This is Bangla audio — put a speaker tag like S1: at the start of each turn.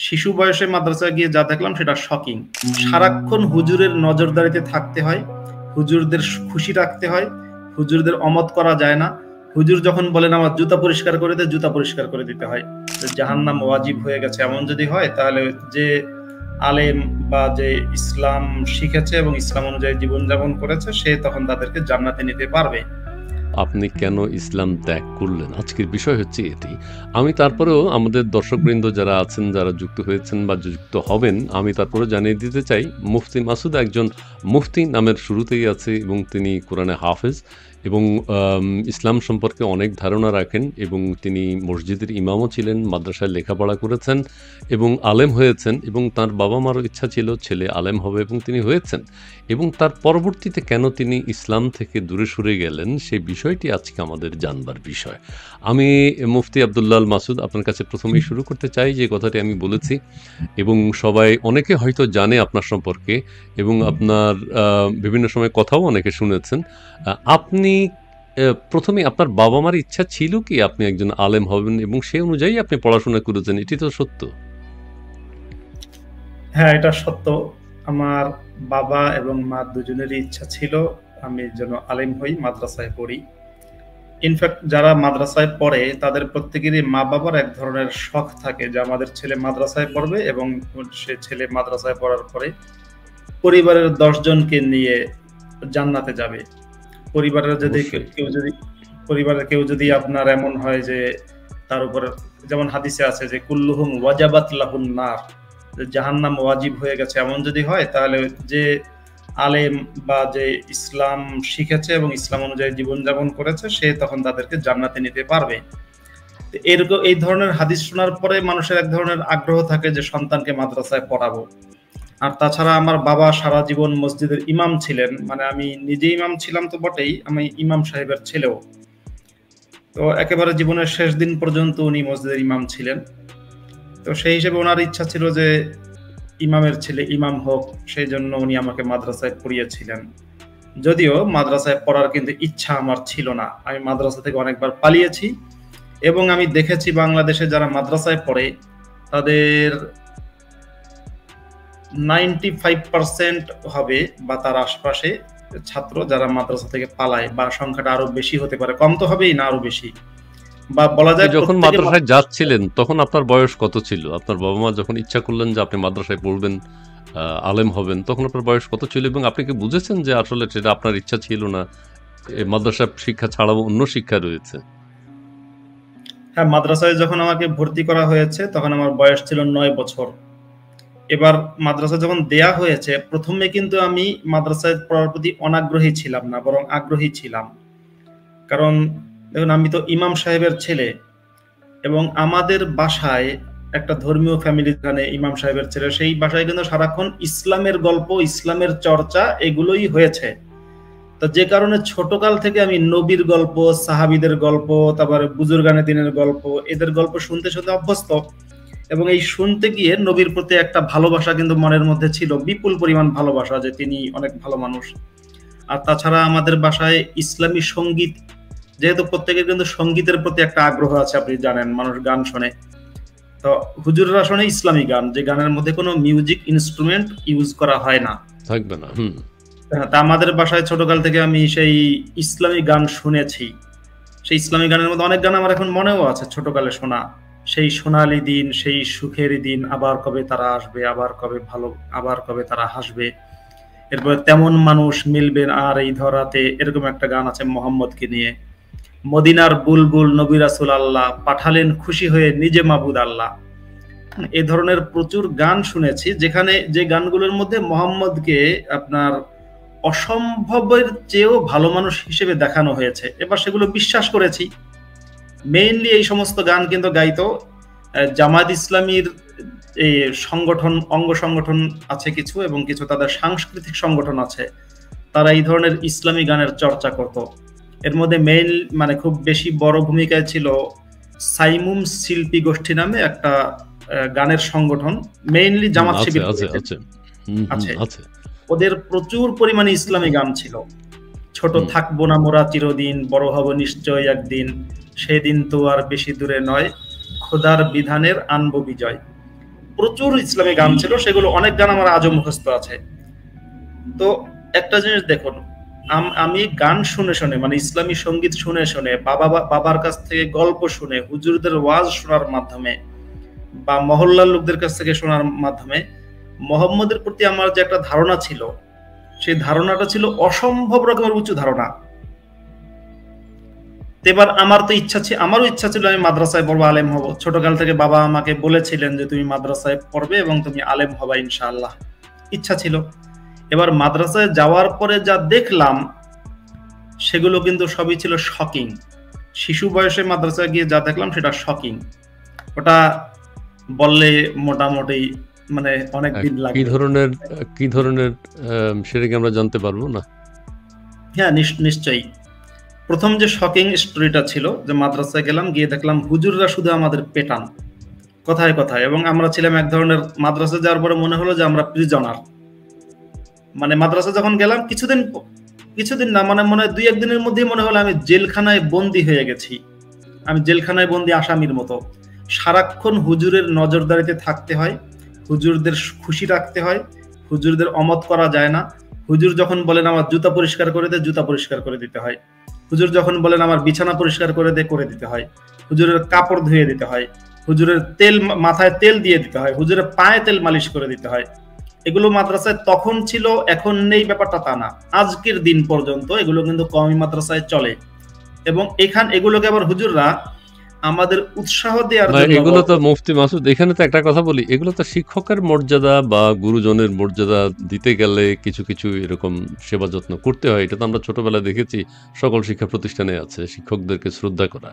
S1: শিশু বয়সে মাদ্রাসায় গিয়ে যা দেখলাম সেটা শকিং। সারাক্ষণ হুজুরের নজরদারিতে থাকতে হয়, হুজুরদের খুশি রাখতে হয়, হুজুরদের অমত করা যায় না। হুজুর যখন বলেন আমার জুতা পরিষ্কার করে দে, জুতা পরিষ্কার করে দিতে হয়। জাহান্নাম ওয়াজিব হয়ে গেছে এমন যদি হয়, তাহলে যে আলেম বা যে ইসলাম শিখেছে এবং ইসলাম অনুযায়ী জীবনযাপন করেছে সে তখন তাদেরকে জান্নাতে নিতে পারবে।
S2: আপনি কেন ইসলাম ত্যাগ করলেন, আজকের বিষয় হচ্ছে এটি। আমি তারপরেও আমাদের দর্শকবৃন্দ যারা আছেন, যারা যুক্ত হয়েছেন বা যুক্ত হবেন, আমি তারপরে জানিয়ে দিতে চাই মুফতি মাসুদ একজন মুফতি নামের শুরুতেই আছে এবং তিনি কোরআনে হাফেজ এবং ইসলাম সম্পর্কে অনেক ধারণা রাখেন এবং তিনি মসজিদের ইমামও ছিলেন, মাদ্রাসায় লেখাপড়া করেছেন এবং আলেম হয়েছেন এবং তার বাবা মারও ইচ্ছা ছিল ছেলে আলেম হবে এবং তিনি হয়েছেন। এবং তার পরবর্তীতে কেন তিনি ইসলাম থেকে দূরে সরে গেলেন সেই বিষয়টি আজকে আমাদের জানবার বিষয়। আমি মুফতি আব্দুল্লাহ আল মাসুদ আপনার কাছে প্রথমেই শুরু করতে চাই যে কথাটি আমি বলেছি এবং সবাই অনেকে হয়তো জানে আপনার সম্পর্কে এবং আপনার বিভিন্ন সময় কথাও অনেকে শুনেছেন। আপনি প্রথমে আপনার বাবা মার ইচ্ছা ছিল কি আপনি একজন আলেম হবেন এবং সেই অনুযায়ী আপনি পড়াশোনা করেছেন, এটি তো সত্য?
S1: হ্যাঁ, এটা সত্য। আমার বাবা এবং মা দুজনেরই ইচ্ছা ছিল আমি যেন আলেম হই, মাদ্রাসায় পড়ি। ইনফ্যাক্ট যারা মাদ্রাসায় পড়ে তাদের প্রত্যেকেরই মা বাবার এক ধরনের শখ থাকে যে আমাদের ছেলে মাদ্রাসায় পড়বে এবং সে ছেলে মাদ্রাসায় পড়ার পরে পরিবারের 10 জনকে নিয়ে জান্নাতে যাবে। পরিবারের কেউ যদি আপনার এমন হয় যে তার উপর, যেমন হাদিসে আছে যে কুল্লুহুম ওয়াজাবাত লাহুন নার, জাহান্নাম ওয়াজিব হয়ে গেছে এমন যদি হয়, তাহলে যে আলেম বা যে ইসলাম শিখেছে এবং ইসলাম অনুযায়ী জীবনযাপন করেছে সে তখন তাদেরকে জান্নাতে নিতে পারবে। এরকম এই ধরনের হাদিস শোনার পরে মানুষের এক ধরনের আগ্রহ থাকে যে সন্তানকে মাদ্রাসায় পড়াবো। আর তাছাড়া আমার বাবা সারা জীবন মসজিদের ইমাম ছিলেন, মানে আমি নিজে ইমাম ছিলাম তো বটেই, আমি ইমাম সাহেবের ছেলেও। তো একেবারে জীবনের শেষ দিন পর্যন্ত উনি মসজিদের ইমাম ছিলেন। তো সেই হিসেবে ওনার ইচ্ছা ছিল যে ইমামের ছেলে ইমাম হোক, সেই জন্য উনি আমাকে মাদ্রাসায় পড়িয়েছিলেন। যদিও মাদ্রাসায় পড়ার কিন্তু ইচ্ছা আমার ছিল না, আমি মাদ্রাসা থেকে অনেকবার পালিয়েছি এবং আমি দেখেছি বাংলাদেশে যারা মাদ্রাসায় পড়ে তাদের 95% হবে বা তার আশপাশে ছাত্র যারা মাদ্রাসা থেকে পালায়, বা সংখ্যাটা আরো বেশি হতে পারে, কম তো হবেই না, আরো বেশি। বা বলা যায়
S2: যখন মাদ্রাসায় যাচ্ছিলেন তখন আপনার বয়স কত ছিল? আপনার বাবা মা যখন ইচ্ছা করলেন যে আপনি মাদ্রাসায় পড়বেন, আলেম হবেন, তখন আপনার বয়স কত ছিল এবং আপনি কি বুঝেছেন যে আসলে সেটা আপনার ইচ্ছা ছিল না, মাদ্রাসা শিক্ষা ছাড়াও অন্য শিক্ষা রয়েছে?
S1: হ্যাঁ, মাদ্রাসায় যখন আমাকে ভর্তি করা হয়েছে তখন আমার বয়স ছিল 9 বছর। এবার মাদ্রাসা যখন দেয়া হয়েছে, প্রথমে কিন্তু আমি মাদ্রাসায় পড়ার প্রতি অনাগ্রহী ছিলাম না, বরং আগ্রহী ছিলাম। কারণ দেখুন, আমি তো ইমাম সাহেবের ছেলে এবং আমাদের বাসায় একটা ধর্মীয় ফ্যামিলি, যেখানে ইমাম সাহেবের ছেলে, সেই বাসায় কিন্তু সারাক্ষণ ইসলামের গল্প, ইসলামের চর্চা এগুলোই হয়েছে। তো যে কারণে ছোটকাল থেকে আমি নবীর গল্প, সাহাবীদের গল্প, তারপরে বুজুর্গানে দিনের গল্প, এদের গল্প শুনতে শুনতে অভ্যস্ত। এবং এই শুনতে গিয়ে নবীর প্রতি একটা ভালোবাসা কিন্তু মনের মধ্যে ছিল, বিপুল পরিমাণ ভালোবাসা যে তিনি অনেক ভালো মানুষ। আর তাছাড়া আমাদের বাসায় ইসলামী সঙ্গীত, যেহেতু প্রত্যেকের কিন্তু সঙ্গীতের প্রতি একটা আগ্রহ আছে, আপনি জানেন মানুষ গান শোনে, তো হুজুররা শোনে ইসলামী গান, যে গানের মধ্যে কোনো মিউজিক ইনস্ট্রুমেন্ট ইউজ করা হয় না,
S2: থাকবে না।
S1: তা আমাদের বাসায় ছোটকাল থেকে আমি সেই ইসলামী গান শুনেছি। সেই ইসলামী গানের মধ্যে অনেক গান আমার এখন মনেও আছে ছোটকালে শোনা। সেই সোনালী দিন, সেই সুখের দিন, আবার কবে তারা আসবে, আবার কবে তারা হাসবে, এরপরে তেমন মানুষ মিলবেন আর এই ধরাতে, এরকম একটা গান আছে মোহাম্মদকে নিয়ে। মদিনার বুলবুল নবী রাসূল আল্লাহ পাঠালেন খুশি হয়ে নিজে মাবুদ আল্লাহ। এই ধরনের প্রচুর গান শুনেছি, যেখানে যে গানগুলোর মধ্যে মোহাম্মদকে আপনার অসম্ভবের চেয়েও ভালো মানুষ হিসেবে দেখানো হয়েছে। এবার সেগুলো বিশ্বাস করেছি। মেইনলি এই সমস্ত গান কিন্তু গাইতো জামায়াত ইসলামীর এই সংগঠন, অঙ্গ সংগঠন আছে কিছু, এবং কিছু তাদের সাংস্কৃতিক সংগঠন আছে, তারা এই ধরনের ইসলামী গানের চর্চা করত। এর মধ্যে মেইন, মানে খুব বেশি বড় ভূমিকায় ছিল সাইমুম শিল্পী গোষ্ঠী নামে একটা গানের সংগঠন, মেইনলি জামাত শিবির আছে। ওদের প্রচুর পরিমাণে ইসলামী গান ছিল। ছোট থাকবো না মোরা চিরদিন, বড় হব নিশ্চয় একদিন, সেদিন তো আর বেশি দূরে নয়, খোদার বিধানের আনবো বিজয়। প্রচুর ইসলামী গান ছিল, সেগুলো অনেক গান আমার আজও মুখস্থ আছে। তো একটা জিনিস দেখুন, আমি গান শুনে শুনে, মানে ইসলামী সঙ্গীত শুনে শুনে, বাবার কাছ থেকে গল্প শুনে, হুজুরদের ওয়াজ শোনার মাধ্যমে বা মহল্লার লোকদের কাছ থেকে শোনার মাধ্যমে মোহাম্মদের প্রতি আমার যে একটা ধারণা ছিল, সেই ধারণাটা ছিল অসম্ভব রকমের উঁচু ধারণা। এবার আমারও ইচ্ছা ছিল আমি মাদ্রাসায় পড়বো, আলেম হব। ছোটকাল থেকে বাবা আমাকে বলেছিলেন যে তুমি মাদ্রাসায় পড়বে এবং তুমি আলেম হবা ইনশাআল্লাহ, ইচ্ছা ছিল। এবার মাদ্রাসায় যাওয়ার পরে যা দেখলাম সেগুলো কিন্তু সবই ছিল শকিং। শিশু বয়সে মাদ্রাসায় গিয়ে যা দেখলাম সেটা শকিং। ওটা বললে মোটামুটি মানে অনেক দিন
S2: কি
S1: লাগবে।
S2: ধরনের সেটা কি আমরা জানতে পারবো না?
S1: হ্যাঁ, নিশ্চয়ই। প্রথম যে শকিং স্টোরিটা ছিল, যে মাদ্রাসায় গেলাম, গিয়ে দেখলাম হুজুররা শুধু আমাদের পেটান কথায় কথায়, এবং আমরা ছিলাম এক ধরনের, মাদ্রাসায় যাওয়ার পরে মনে হলো যে আমরা প্রিজনার। মানে মাদ্রাসা যখন গেলাম কিছুদিন না, মানে মনে হয় 2-1 দিনের মধ্যেই মনে হলো আমি জেলখানায় বন্দী হয়ে গেছি। আমি জেলখানায় বন্দী আসামির মতো। সারাক্ষণ হুজুরের নজরদারিতে থাকতে হয়, হুজুরদের খুশি রাখতে হয়, হুজুরদের অমত করা যায় না। হুজুর যখন বলেন আমার জুতা পরিষ্কার করে দে, জুতা পরিষ্কার করে দিতে হয়। হুজুর যখন বলেন আমার বিছানা পরিষ্কার করে দে, করে দিতে হয়। হুজুরের কাপড় ধুয়ে দিতে হয়, হুজুরের মাথায় তেল দিয়ে দিতে হয়, হুজুরের পায়ে তেল মালিশ করে দিতে হয়। এগুলো মাদ্রাসায় তখন ছিল, এখন নেই, ব্যাপারটা তা না। আজকের দিন পর্যন্ত এগুলো কিন্তু কওমি মাদ্রাসায় চলে, এবং এগুলোকে আবার হুজুররা আমাদের উৎসাহ দেওয়ার জন্য,
S2: এগুলো তো মুফতি মাসুদ, এখানে তো একটা কথা বলি, এগুলো তো শিক্ষকের মর্যাদা বা গুরুজনের মর্যাদা দিতে গেলে কিছু কিছু এরকম সেবা যত্ন করতে হয়। এটা তো আমরা ছোটবেলায় দেখেছি, সকল শিক্ষা প্রতিষ্ঠানে আছে শিক্ষকদেরকে শ্রদ্ধা করা।